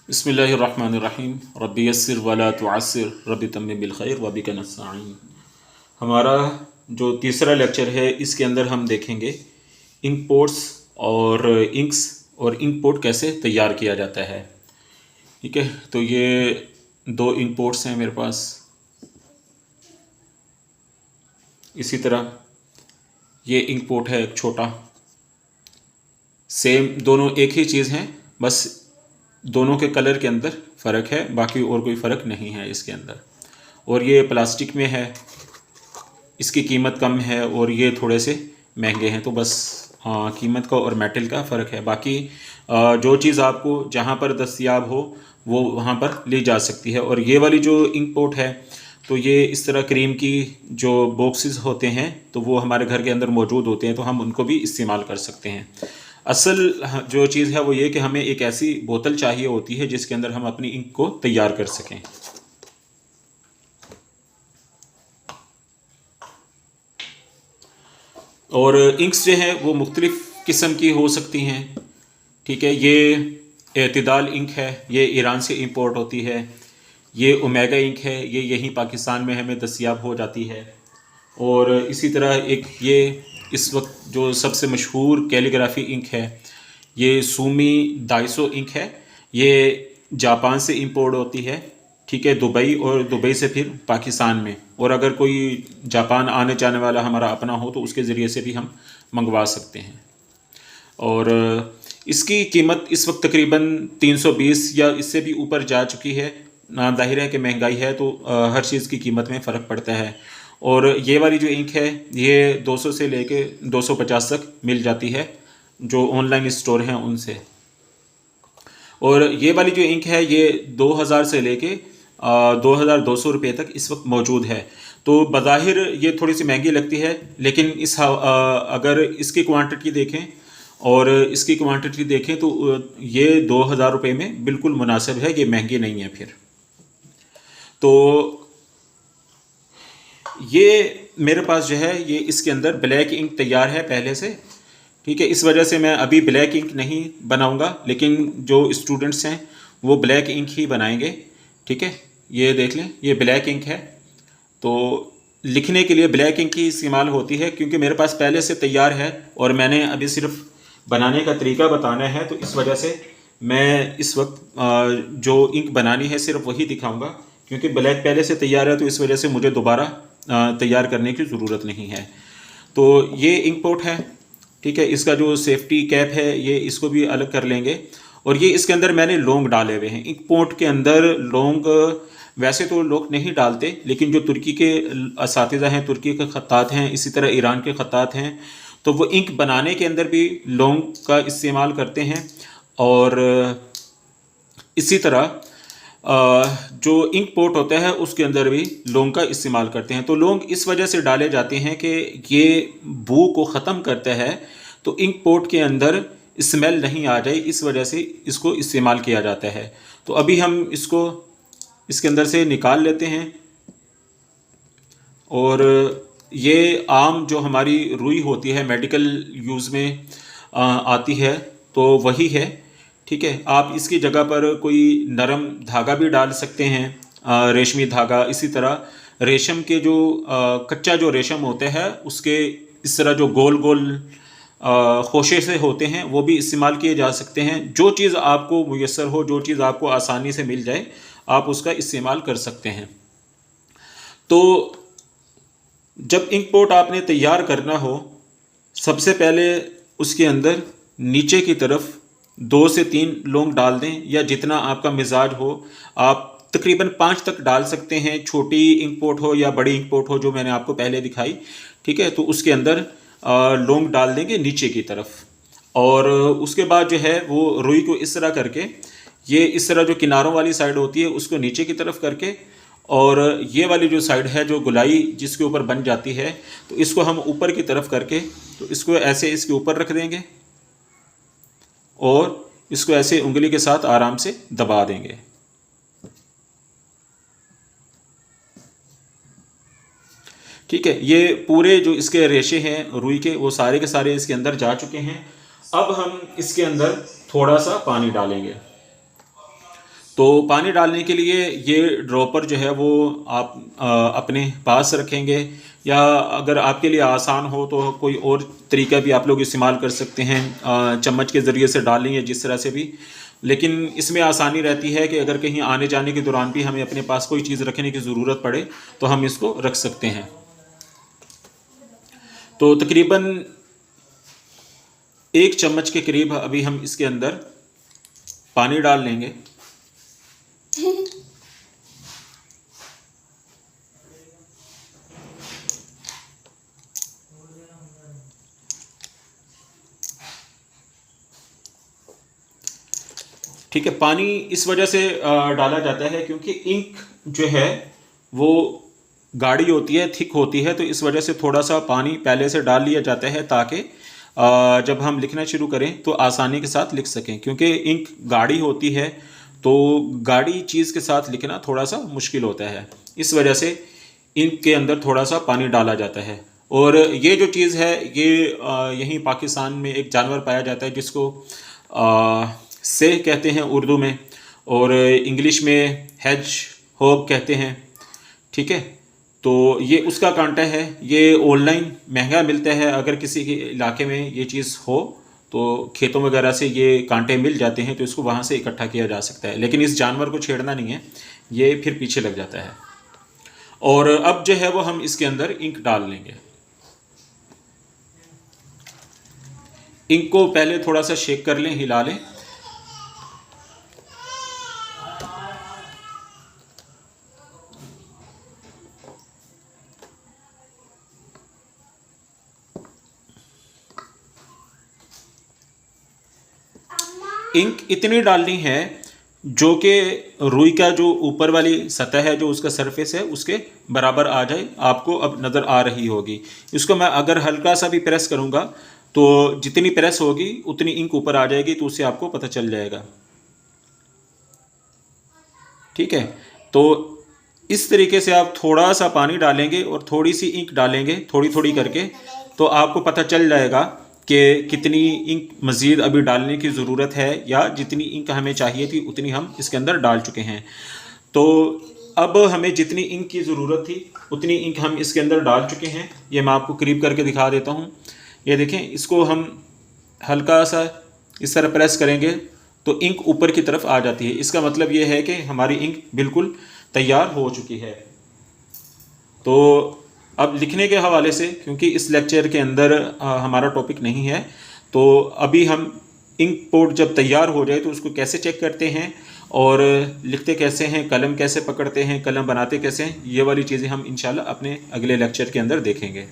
बिस्मिल्लाहिर्रहमानिर्रहीम रब्बि यस्सिर वला तुअस्सिर rabbi तम्मिम bill खैर व बिका नस्तईन। हमारा जो तीसरा लेक्चर है इसके अंदर हम देखेंगे इंक पोर्ट्स और इंक्स और इंक पोर्ट कैसे तैयार किया जाता है। ठीक है, तो ये दो इंक पोर्ट्स हैं मेरे पास। इसी तरह ये इंक पोर्ट है एक छोटा, सेम दोनों एक ही चीज़ हैं, बस दोनों के कलर के अंदर फ़र्क है, बाकी और कोई फ़र्क नहीं है इसके अंदर। और ये प्लास्टिक में है, इसकी कीमत कम है और ये थोड़े से महंगे हैं। तो बस कीमत का और मेटल का फ़र्क है। बाकी जो चीज़ आपको जहाँ पर दस्तयाब हो वो वहाँ पर ली जा सकती है। और ये वाली जो इंक पोर्ट है तो ये इस तरह क्रीम की जो बॉक्सेस होते हैं तो वो हमारे घर के अंदर मौजूद होते हैं, तो हम उनको भी इस्तेमाल कर सकते हैं। असल जो चीज़ है वो ये कि हमें एक ऐसी बोतल चाहिए होती है जिसके अंदर हम अपनी इंक को तैयार कर सकें। और इंक्स जो है वो मुख्तलिफ़ किस्म की हो सकती हैं। ठीक है, ये एतदाल इंक है, ये ईरान से इंपोर्ट होती है। ये ओमेगा इंक है, ये यहीं पाकिस्तान में हमें दस्तयाब हो जाती है। और इसी तरह एक ये इस वक्त जो सबसे मशहूर कैलीग्राफी इंक है ये सूमी दाइसो इंक है। ये जापान से इंपोर्ट होती है। ठीक है, दुबई और दुबई से फिर पाकिस्तान में। और अगर कोई जापान आने जाने वाला हमारा अपना हो तो उसके ज़रिए से भी हम मंगवा सकते हैं। और इसकी कीमत इस वक्त तकरीबन 320 या इससे भी ऊपर जा चुकी है। जाहिर है कि महंगाई है तो हर चीज़ की कीमत में फ़र्क पड़ता है। और ये वाली जो इंक है ये 200 से लेके 250 तक मिल जाती है जो ऑनलाइन स्टोर हैं उनसे। और ये वाली जो इंक है ये 2000 से लेके 2200 रुपये तक इस वक्त मौजूद है। तो बज़ाहिर ये थोड़ी सी महंगी लगती है, लेकिन अगर इसकी क्वांटिटी देखें और इसकी क्वांटिटी देखें तो ये 2000 रुपये में बिल्कुल मुनासिब है, ये महंगी नहीं है। फिर तो ये मेरे पास जो है ये इसके अंदर ब्लैक इंक तैयार है पहले से। ठीक है, इस वजह से मैं अभी ब्लैक इंक नहीं बनाऊंगा, लेकिन जो स्टूडेंट्स हैं वो ब्लैक इंक ही बनाएंगे। ठीक है, ये देख लें, ये ब्लैक इंक है। तो लिखने के लिए ब्लैक इंक ही इस्तेमाल होती है क्योंकि मेरे पास पहले से तैयार है और मैंने अभी सिर्फ बनाने का तरीका बताना है। तो इस वजह से मैं इस वक्त जो इंक बनानी है सिर्फ वही दिखाऊंगा, क्योंकि ब्लैक पहले से तैयार है तो इस वजह से मुझे दोबारा तैयार करने की ज़रूरत नहीं है। तो ये इंक पोर्ट है। ठीक है, इसका जो सेफ्टी कैप है ये इसको भी अलग कर लेंगे। और ये इसके अंदर मैंने लौंग डाले हुए हैं। इंक पोर्ट के अंदर लौंग वैसे तो लोग नहीं डालते, लेकिन जो तुर्की के असातिज़ा हैं, तुर्की के खत्तात हैं, इसी तरह ईरान के खत्तात हैं, तो वो इंक बनाने के अंदर भी लौंग का इस्तेमाल करते हैं। और इसी तरह जो इंक पोर्ट होता है उसके अंदर भी लौंग का इस्तेमाल करते हैं। तो लौंग इस वजह से डाले जाते हैं कि ये बू को ख़त्म करता है, तो इंक पोर्ट के अंदर स्मेल नहीं आ जाए, इस वजह से इसको इस्तेमाल किया जाता है। तो अभी हम इसको इसके अंदर से निकाल लेते हैं। और ये आम जो हमारी रुई होती है मेडिकल यूज़ में आती है तो वही है। ठीक है, आप इसकी जगह पर कोई नरम धागा भी डाल सकते हैं, रेशमी धागा। इसी तरह रेशम के जो कच्चा जो रेशम होता है उसके इस तरह जो गोल गोल खोशे से होते हैं वो भी इस्तेमाल किए जा सकते हैं। जो चीज़ आपको मुयस्सर हो, जो चीज़ आपको आसानी से मिल जाए, आप उसका इस्तेमाल कर सकते हैं। तो जब इंक पोर्ट आपने तैयार करना हो, सबसे पहले उसके अंदर नीचे की तरफ 2 से 3 लौंग डाल दें, या जितना आपका मिजाज हो। आप तकरीबन 5 तक डाल सकते हैं, छोटी इंक पोर्ट हो या बड़ी इंक पोर्ट हो जो मैंने आपको पहले दिखाई। ठीक है, तो उसके अंदर लौंग डाल देंगे नीचे की तरफ। और उसके बाद जो है वो रुई को इस तरह करके, ये इस तरह जो किनारों वाली साइड होती है उसको नीचे की तरफ करके, और ये वाली जो साइड है जो गुलाई जिसके ऊपर बन जाती है, तो इसको हम ऊपर की तरफ करके तो इसको ऐसे इसके ऊपर रख देंगे और इसको ऐसे उंगली के साथ आराम से दबा देंगे। ठीक है, ये पूरे जो इसके रेशे हैं रुई के वो सारे के सारे इसके अंदर जा चुके हैं। अब हम इसके अंदर थोड़ा सा पानी डालेंगे। तो पानी डालने के लिए ये ड्रॉपर जो है वो आप अपने पास रखेंगे, या अगर आपके लिए आसान हो तो कोई और तरीका भी आप लोग इस्तेमाल कर सकते हैं, चम्मच के ज़रिए से डाल लें या जिस तरह से भी। लेकिन इसमें आसानी रहती है कि अगर कहीं आने जाने के दौरान भी हमें अपने पास कोई चीज़ रखने की ज़रूरत पड़े तो हम इसको रख सकते हैं। तो तकरीबन 1 चम्मच के करीब अभी हम इसके अंदर पानी डाल लेंगे। ठीक है, पानी इस वजह से डाला जाता है क्योंकि इंक जो है वो गाढ़ी होती है, थिक होती है, तो इस वजह से थोड़ा सा पानी पहले से डाल लिया जाता है ताकि जब हम लिखना शुरू करें तो आसानी के साथ लिख सकें। क्योंकि इंक गाढ़ी होती है तो गाढ़ी चीज़ के साथ लिखना थोड़ा सा मुश्किल होता है, इस वजह से इंक के अंदर थोड़ा सा पानी डाला जाता है। और ये जो चीज़ है ये यहीं पाकिस्तान में एक जानवर पाया जाता है जिसको सेह कहते हैं उर्दू में, और इंग्लिश में हेज होग कहते हैं। ठीक है, तो ये उसका कांटा है। ये ऑनलाइन महंगा मिलता है, अगर किसी के इलाके में ये चीज़ हो तो खेतों वगैरह से ये कांटे मिल जाते हैं, तो इसको वहाँ से इकट्ठा किया जा सकता है। लेकिन इस जानवर को छेड़ना नहीं है, ये फिर पीछे लग जाता है। और अब जो है वो हम इसके अंदर इंक डाल लेंगे। इंक को पहले थोड़ा सा शेक कर लें, हिला लें। इंक इतनी डालनी है जो कि रुई का जो ऊपर वाली सतह है, जो उसका सरफेस है, उसके बराबर आ जाए। आपको अब नज़र आ रही होगी। इसको मैं अगर हल्का सा भी प्रेस करूँगा तो जितनी प्रेस होगी उतनी इंक ऊपर आ जाएगी, तो उससे आपको पता चल जाएगा। ठीक है, तो इस तरीके से आप थोड़ा सा पानी डालेंगे और थोड़ी सी इंक डालेंगे, थोड़ी थोड़ी करके, तो आपको पता चल जाएगा कि कितनी इंक मज़ीद अभी डालने की ज़रूरत है, या जितनी इंक हमें चाहिए थी उतनी हम इसके अंदर डाल चुके हैं। तो अब हमें जितनी इंक की ज़रूरत थी उतनी इंक हम इसके अंदर डाल चुके हैं। ये मैं आपको करीब करके दिखा देता हूँ। ये देखें, इसको हम हल्का सा इस तरह प्रेस करेंगे तो इंक ऊपर की तरफ आ जाती है। इसका मतलब ये है कि हमारी इंक बिल्कुल तैयार हो चुकी है। तो अब लिखने के हवाले से, क्योंकि इस लेक्चर के अंदर हमारा टॉपिक नहीं है, तो अभी हम इंक पोर्ट जब तैयार हो जाए तो उसको कैसे चेक करते हैं और लिखते कैसे हैं, कलम कैसे पकड़ते हैं, कलम बनाते कैसे हैं, ये वाली चीज़ें हम इंशाल्लाह अपने अगले लेक्चर के अंदर देखेंगे।